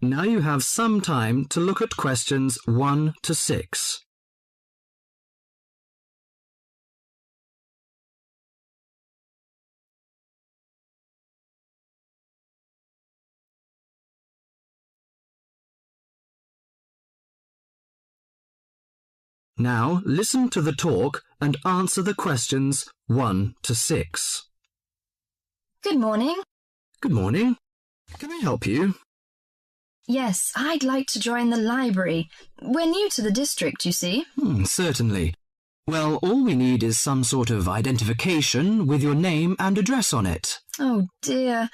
Now you have some time to look at questions 1 to 6. Now listen to the talk and answer the questions 1 to 6. Good morning. Good morning. Can I help you? Yes, I'd like to join the library. We're new to the district, you see. Certainly. Well, all we need is some sort of identification with your name and address on it. Oh dear.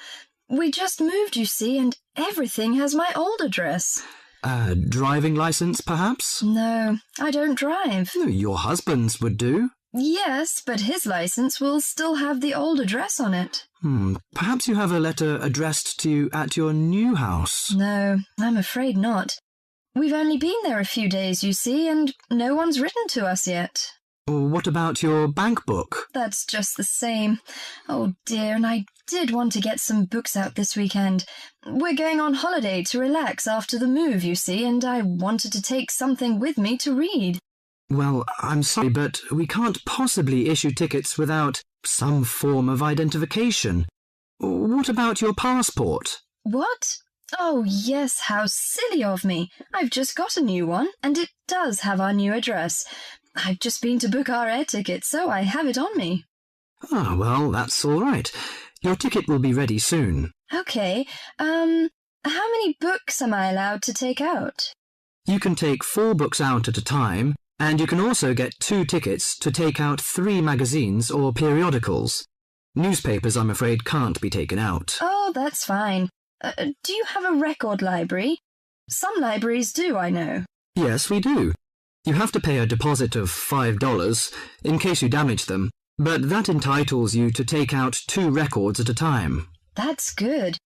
We just moved, you see, and everything has my old address. A driving license, perhaps? No, I don't drive. Your husband's would do. Yes, but his license will still have the old address on it. Perhaps you have a letter addressed to you at your new house. No, I'm afraid not. We've only been there a few days, you see, and no one's written to us yet. What about your bank book? That's just the same. Oh dear, and I did want to get some books out this weekend. We're going on holiday to relax after the move, you see, and I wanted to take something with me to read. Well, I'm sorry, but we can't possibly issue tickets without some form of identification. What about your passport? What? Oh, yes, how silly of me. I've just got a new one, and it does have our new address. I've just been to book our air ticket, so I have it on me. Well, that's all right. Your ticket will be ready soon. Okay, how many books am I allowed to take out? You can take 4 books out at a time, and you can also get 2 tickets to take out 3 magazines or periodicals. Newspapers, I'm afraid, can't be taken out. Oh, that's fine. Do you have a record library? Some libraries do, I know. Yes, we do. You have to pay a deposit of $5 in case you damage them, but that entitles you to take out 2 records at a time. That's good.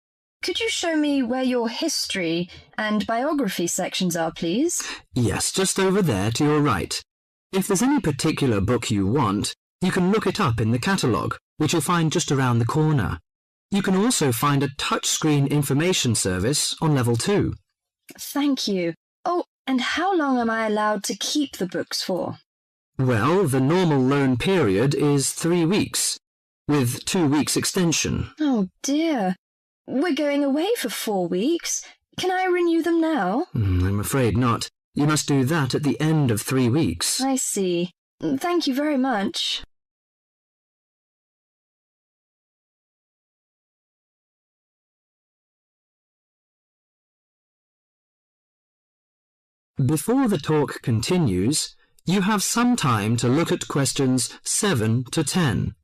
Could you show me where your history and biography sections are, please? Yes, just over there to your right. If there's any particular book you want, you can look it up in the catalogue, which you'll find just around the corner. You can also find a touchscreen information service on level 2. Thank you. Oh, and how long am I allowed to keep the books for? Well, the normal loan period is 3 weeks, with 2 weeks extension. Oh dear. We're going away for 4 weeks. Can I renew them now? I'm afraid not. You must do that at the end of 3 weeks. I see. Thank you very much. Before the talk continues, you have some time to look at questions 7 to 10.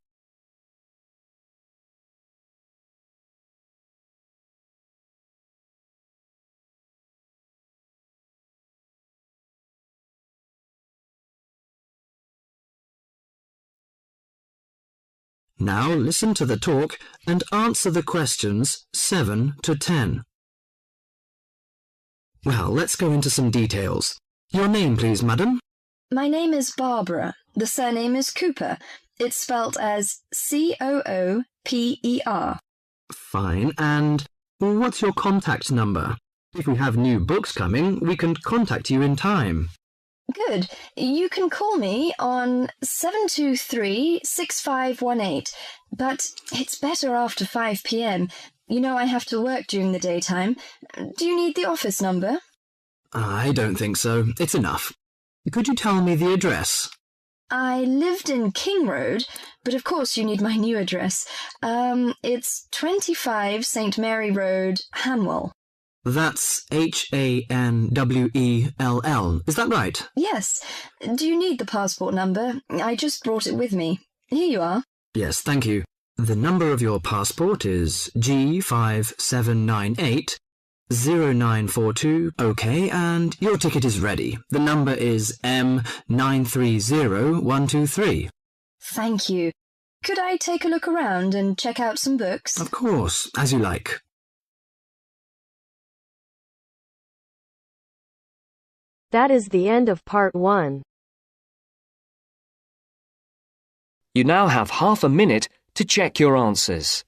Now listen to the talk and answer the questions 7 to 10. Well, let's go into some details. Your name, please, madam? My name is Barbara. The surname is Cooper. It's spelt as Cooper. Fine. And what's your contact number? If we have new books coming, we can contact you in time. Good. You can call me on 723-6518, but it's better after 5 p.m. You know I have to work during the daytime. Do you need the office number? I don't think so. It's enough. Could you tell me the address? I lived in King Road, but of course you need my new address. It's 25 St. Mary Road, Hanwell. That's Hanwell. Is that right? Yes. Do you need the passport number? I just brought it with me. Here you are. Yes, thank you. The number of your passport is G57980942. OK, and your ticket is ready. The number is M930123. Thank you. Could I take a look around and check out some books? Of course, as you like. That is the end of part 1. You now have half a minute to check your answers.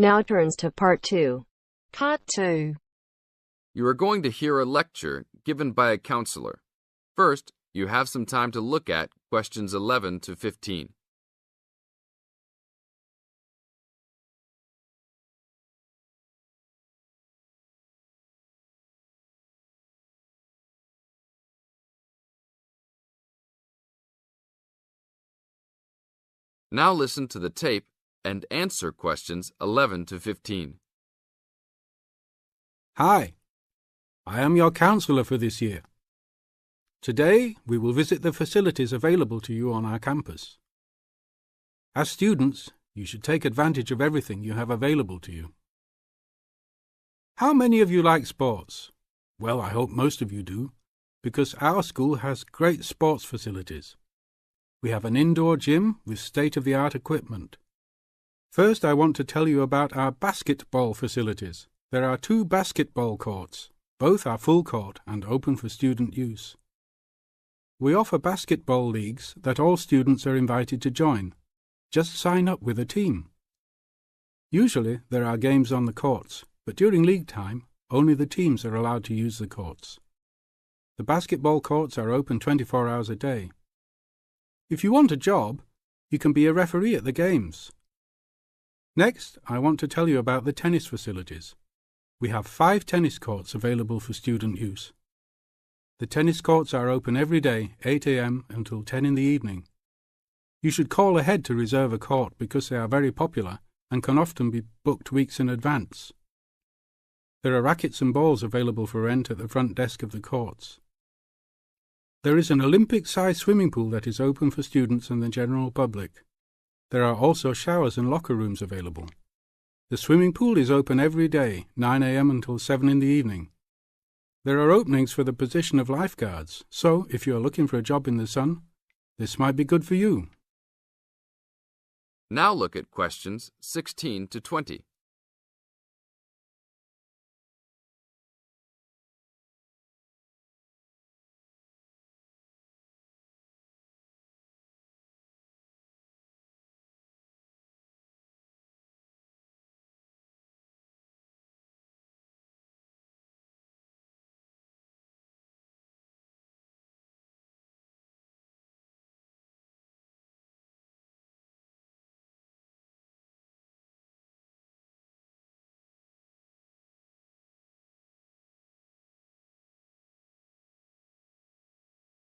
Now turns to Part 2. Part 2. You are going to hear a lecture given by a counselor. First, you have some time to look at questions 11 to 15. Now listen to the tape and answer questions 11 to 15. Hi, I am your counselor for this year. Today, we will visit the facilities available to you on our campus. As students, you should take advantage of everything you have available to you. How many of you like sports? Well, I hope most of you do, because our school has great sports facilities. We have an indoor gym with state-of-the-art equipment. First, I want to tell you about our basketball facilities. There are 2 basketball courts. Both are full court and open for student use. We offer basketball leagues that all students are invited to join. Just sign up with a team. Usually, there are games on the courts, but during league time, only the teams are allowed to use the courts. The basketball courts are open 24 hours a day. If you want a job, you can be a referee at the games. Next, I want to tell you about the tennis facilities. We have 5 tennis courts available for student use. The tennis courts are open every day, 8 a.m. until 10 in the evening. You should call ahead to reserve a court because they are very popular and can often be booked weeks in advance. There are rackets and balls available for rent at the front desk of the courts. There is an Olympic-sized swimming pool that is open for students and the general public. There are also showers and locker rooms available. The swimming pool is open every day, 9 a.m. until 7 in the evening. There are openings for the position of lifeguards, so if you are looking for a job in the sun, this might be good for you. Now look at questions 16 to 20.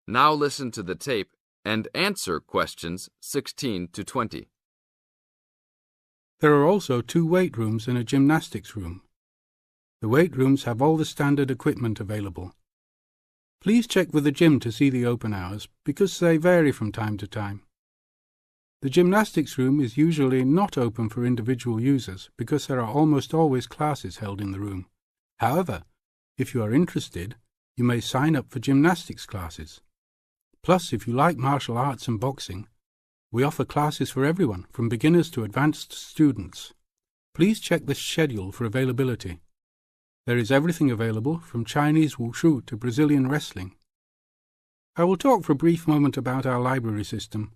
Now listen to the tape and answer questions 16 to 20. There are also 2 weight rooms and a gymnastics room. The weight rooms have all the standard equipment available. Please check with the gym to see the open hours because they vary from time to time. The gymnastics room is usually not open for individual users because there are almost always classes held in the room. However, if you are interested, you may sign up for gymnastics classes. Plus, if you like martial arts and boxing, we offer classes for everyone, from beginners to advanced students. Please check the schedule for availability. There is everything available, from Chinese wushu to Brazilian wrestling. I will talk for a brief moment about our library system.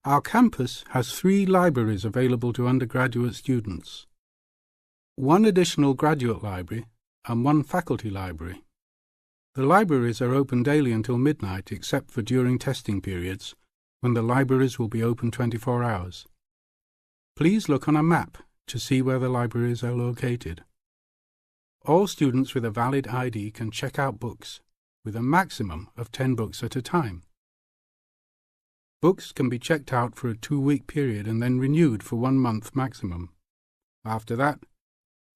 Our campus has 3 libraries available to undergraduate students, 1 additional graduate library and 1 faculty library. The libraries are open daily until midnight except for during testing periods, when the libraries will be open 24 hours. Please look on a map to see where the libraries are located. All students with a valid ID can check out books, with a maximum of 10 books at a time. Books can be checked out for a 2-week period and then renewed for 1 month maximum. After that,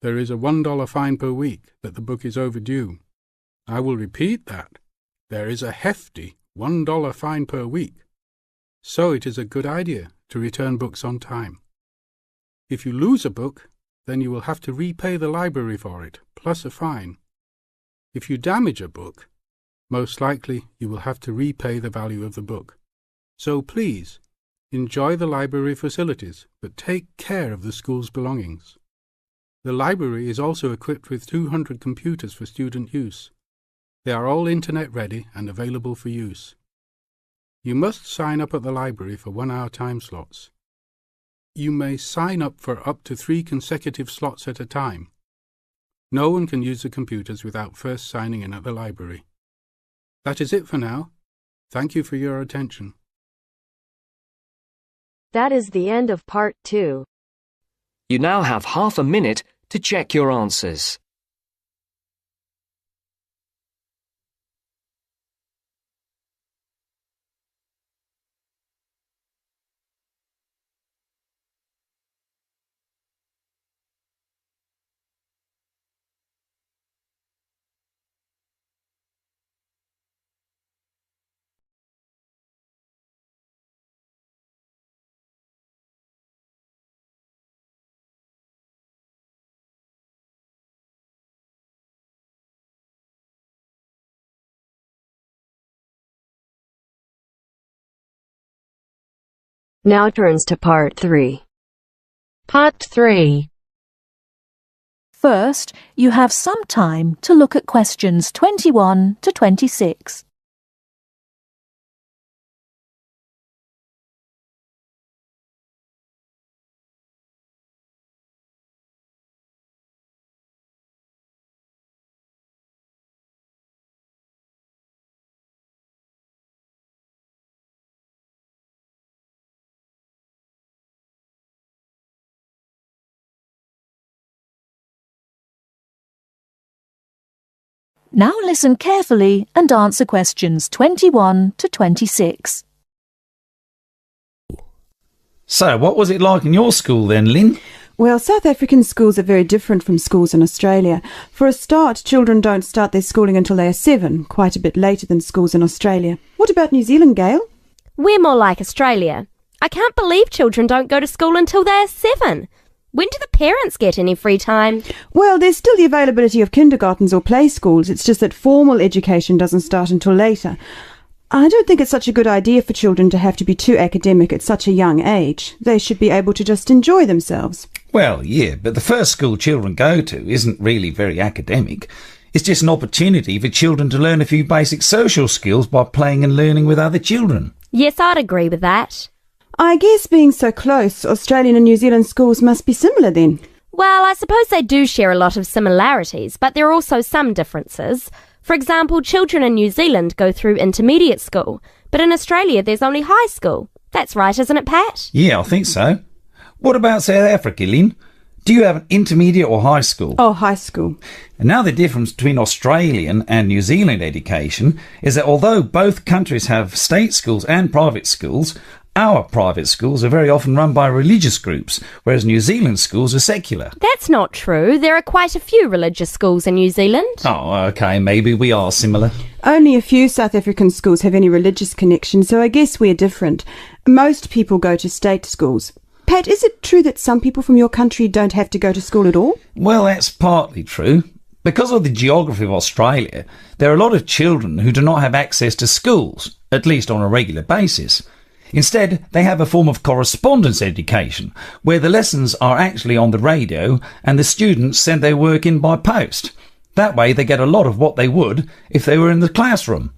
there is a $1 fine per week that the book is overdue. I will repeat that. There is a hefty $1 fine per week. So it is a good idea to return books on time. If you lose a book, then you will have to repay the library for it, plus a fine. If you damage a book, most likely you will have to repay the value of the book. So please, enjoy the library facilities, but take care of the school's belongings. The library is also equipped with 200 computers for student use. They are all internet ready and available for use. You must sign up at the library for 1-hour time slots. you may sign up for up to 3 consecutive slots at a time. No one can use the computers without first signing in at the library. That is it for now. Thank you for your attention. That is the end of part 2. You now have half a minute to check your answers. Now turns to part 3. Part 3. First, you have some time to look at questions 21 to 26. Now listen carefully and answer questions 21 to 26. So, what was it like in your school then, Lynn? Well, South African schools are very different from schools in Australia. For a start, children don't start their schooling until they are 7, quite a bit later than schools in Australia. What about New Zealand, Gail? We're more like Australia. I can't believe children don't go to school until they are 7. When do the parents get any free time? Well, there's still the availability of kindergartens or play schools. It's just that formal education doesn't start until later. I don't think it's such a good idea for children to have to be too academic at such a young age. They should be able to just enjoy themselves. Well, yeah, but the first school children go to isn't really very academic. It's just an opportunity for children to learn a few basic social skills by playing and learning with other children. Yes, I'd agree with that. I guess being so close, Australian and New Zealand schools must be similar then. Well, I suppose they do share a lot of similarities, but there are also some differences. For example, children in New Zealand go through intermediate school, but in Australia there's only high school. That's right, isn't it, Pat? Yeah, I think so. What about South Africa, Lynn? Do you have an intermediate or high school? Oh, high school. And now the difference between Australian and New Zealand education is that although both countries have state schools and private schools, our private schools are very often run by religious groups, whereas New Zealand schools are secular. That's not true. There are quite a few religious schools in New Zealand. Oh, OK, maybe we are similar. Only a few South African schools have any religious connection, so I guess we're different. Most people go to state schools. Pat, is it true that some people from your country don't have to go to school at all? Well, that's partly true. Because of the geography of Australia, there are a lot of children who do not have access to schools, at least on a regular basis. Instead, they have a form of correspondence education, where the lessons are actually on the radio and the students send their work in by post. That way they get a lot of what they would if they were in the classroom,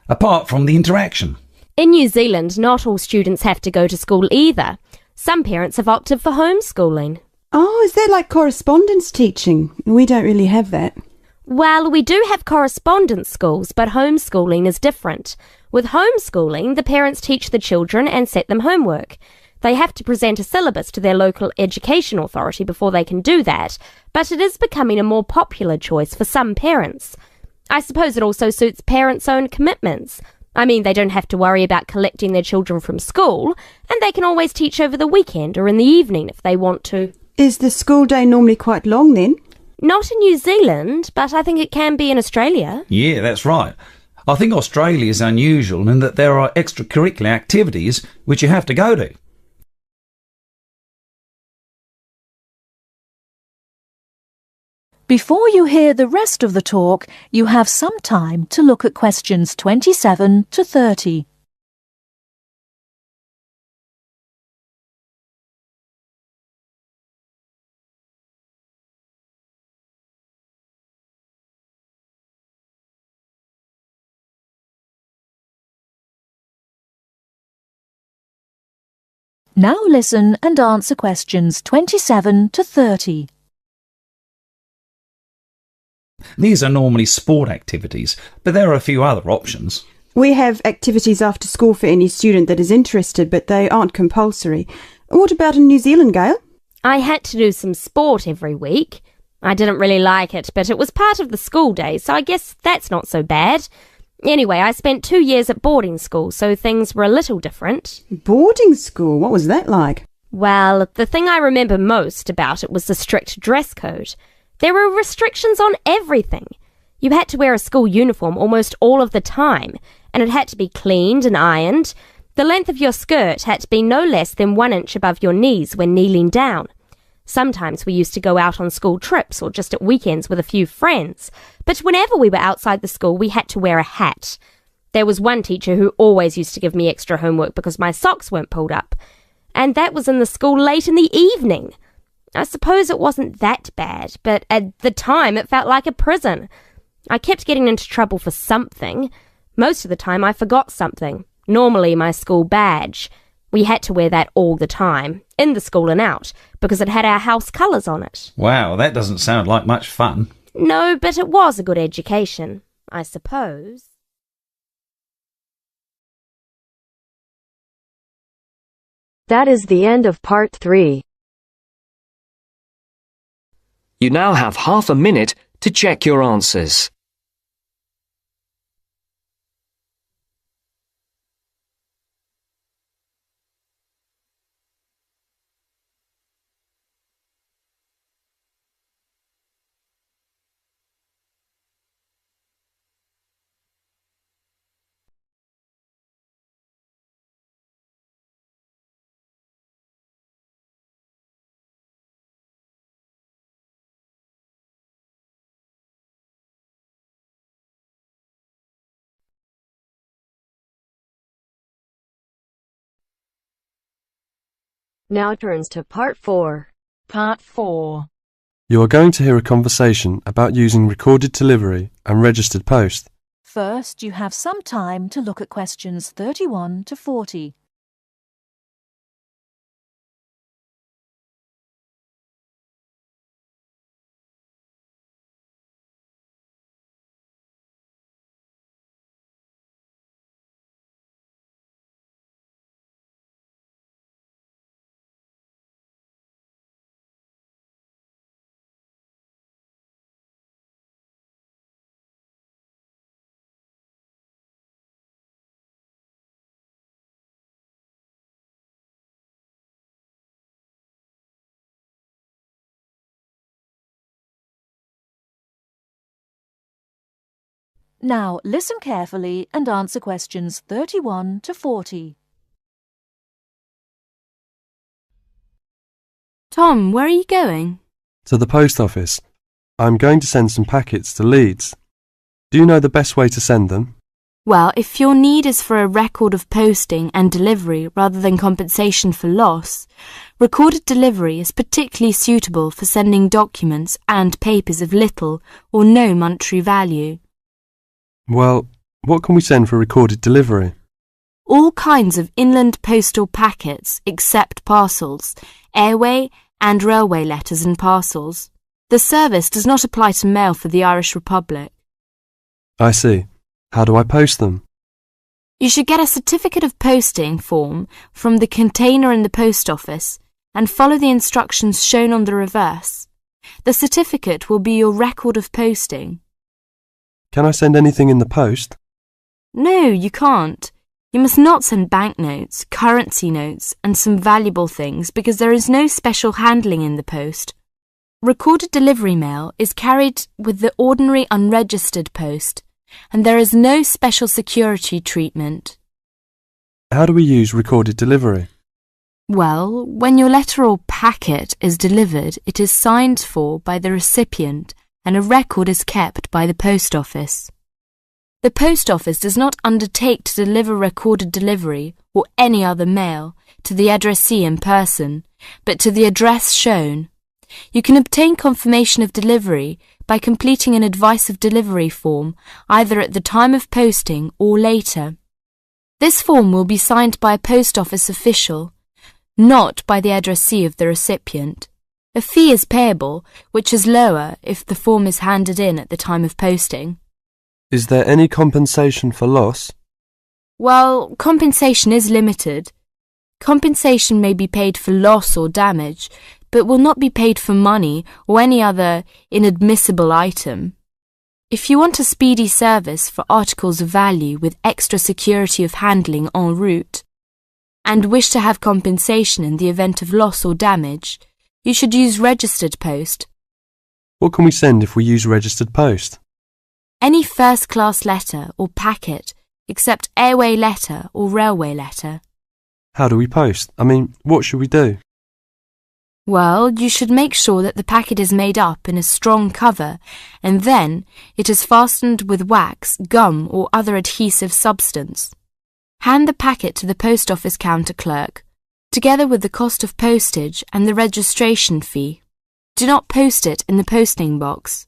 apart from the interaction. In New Zealand, not all students have to go to school either. Some parents have opted for homeschooling. Oh, is that like correspondence teaching? We don't really have that. Well, we do have correspondence schools, but homeschooling is different. With homeschooling, the parents teach the children and set them homework. They have to present a syllabus to their local education authority before they can do that, but it is becoming a more popular choice for some parents. I suppose it also suits parents' own commitments. I mean, they don't have to worry about collecting their children from school, and they can always teach over the weekend or in the evening if they want to. Is the school day normally quite long then? Not in New Zealand, but I think it can be in Australia. Yeah, that's right. I think Australia is unusual in that there are extracurricular activities which you have to go to. Before you hear the rest of the talk, you have some time to look at questions 27 to 30. Now listen and answer questions 27 to 30. These are normally sport activities, but there are a few other options. We have activities after school for any student that is interested, but they aren't compulsory. What about in New Zealand, Gail? I had to do some sport every week. I didn't really like it, but it was part of the school day, so I guess that's not so bad. Anyway, I spent 2 years at boarding school, so things were a little different. Boarding school? What was that like? Well, the thing I remember most about it was the strict dress code. There were restrictions on everything. You had to wear a school uniform almost all of the time, and it had to be cleaned and ironed. The length of your skirt had to be no less than 1 inch above your knees when kneeling down. Sometimes we used to go out on school trips or just at weekends with a few friends, but whenever we were outside the school we had to wear a hat. There was one teacher who always used to give me extra homework because my socks weren't pulled up, and that was in the school late in the evening. I suppose it wasn't that bad, but at the time it felt like a prison. I kept getting into trouble for something. Most of the time I forgot something, normally my school badge. We had to wear that all the time, in the school and out, because it had our house colours on it. Wow, that doesn't sound like much fun. No, but it was a good education, I suppose. That is the end of part 3. You now have half a minute to check your answers. Now turns to part 4. Part 4. You are going to hear a conversation about using recorded delivery and registered post. First, you have some time to look at questions 31 to 40. Now listen carefully and answer questions 31 to 40. Tom, where are you going? To the post office. I'm going to send some packets to Leeds. Do you know the best way to send them? Well, if your need is for a record of posting and delivery rather than compensation for loss, recorded delivery is particularly suitable for sending documents and papers of little or no monetary value. Well, what can we send for recorded delivery? All kinds of inland postal packets except parcels, airway and railway letters and parcels. The service does not apply to mail for the Irish Republic. I see. How do I post them? You should get a certificate of posting form from the container in the post office and follow the instructions shown on the reverse. The certificate will be your record of posting. Can I send anything in the post? No, you can't. You must not send banknotes, currency notes, and some valuable things because there is no special handling in the post. Recorded delivery mail is carried with the ordinary unregistered post, and there is no special security treatment. How do we use recorded delivery? Well, when your letter or packet is delivered, it is signed for by the recipient and a record is kept by the post office. The post office does not undertake to deliver recorded delivery or any other mail to the addressee in person, but to the address shown. You can obtain confirmation of delivery by completing an advice of delivery form either at the time of posting or later. This form will be signed by a post office official. not by the addressee of the recipient. A fee is payable, which is lower if the form is handed in at the time of posting. Is there any compensation for loss? Well, compensation is limited. Compensation may be paid for loss or damage, but will not be paid for money or any other inadmissible item. If you want a speedy service for articles of value with extra security of handling en route, and wish to have compensation in the event of loss or damage, you should use registered post. What can we send if we use registered post? Any first-class letter or packet, except airway letter or railway letter. How do we post? What should we do? Well, you should make sure that the packet is made up in a strong cover, and then it is fastened with wax, gum, or other adhesive substance. Hand the packet to the post office counter clerk, together with the cost of postage and the registration fee. Do not post it in the posting box.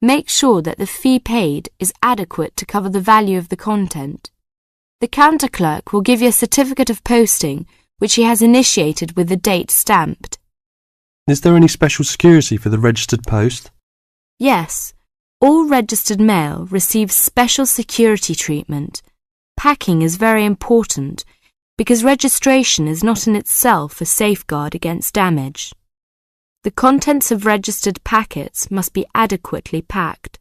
Make sure that the fee paid is adequate to cover the value of the content. The counter clerk will give you a certificate of posting, which he has initiated with the date stamped. Is there any special security for the registered post? Yes, all registered mail receives special security treatment. Packing is very important because registration is not in itself a safeguard against damage. The contents of registered packets must be adequately packed.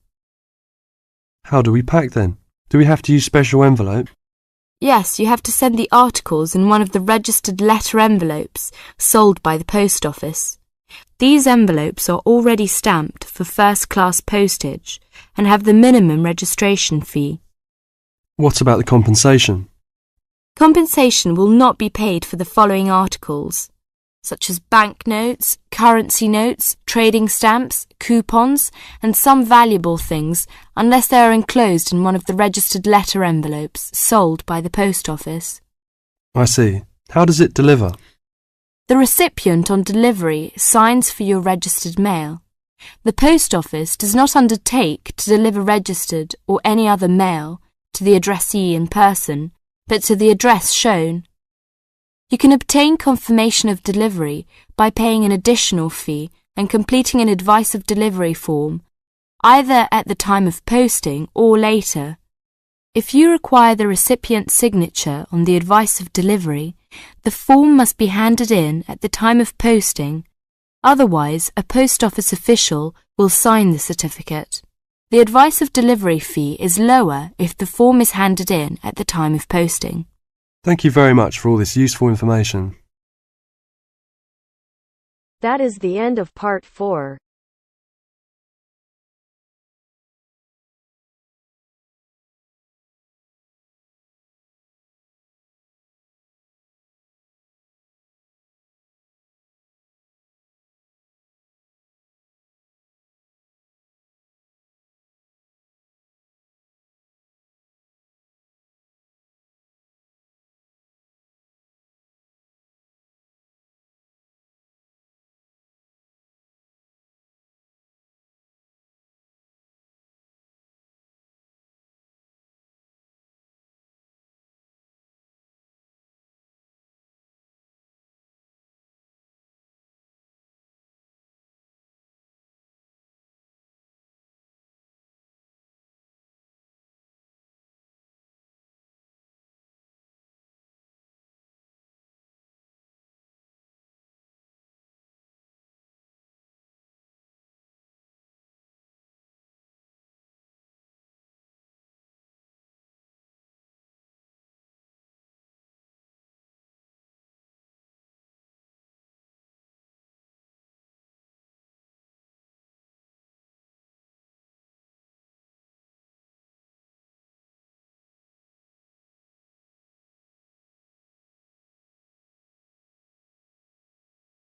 How do we pack then? Do we have to use special envelope? Yes, you have to send the articles in one of the registered letter envelopes sold by the post office. These envelopes are already stamped for first-class postage and have the minimum registration fee. What about the compensation? Compensation will not be paid for the following articles, such as banknotes, currency notes, trading stamps, coupons, and some valuable things, unless they are enclosed in one of the registered letter envelopes sold by the post office. I see. How does it deliver? The recipient on delivery signs for your registered mail. The post office does not undertake to deliver registered or any other mail to the addressee in person, but to the address shown. You can obtain confirmation of delivery by paying an additional fee and completing an advice of delivery form, either at the time of posting or later. If you require the recipient's signature on the advice of delivery, the form must be handed in at the time of posting. Otherwise, a post office official will sign the certificate. The advice of delivery fee is lower if the form is handed in at the time of posting. Thank you very much for all this useful information. That is the end of part 4.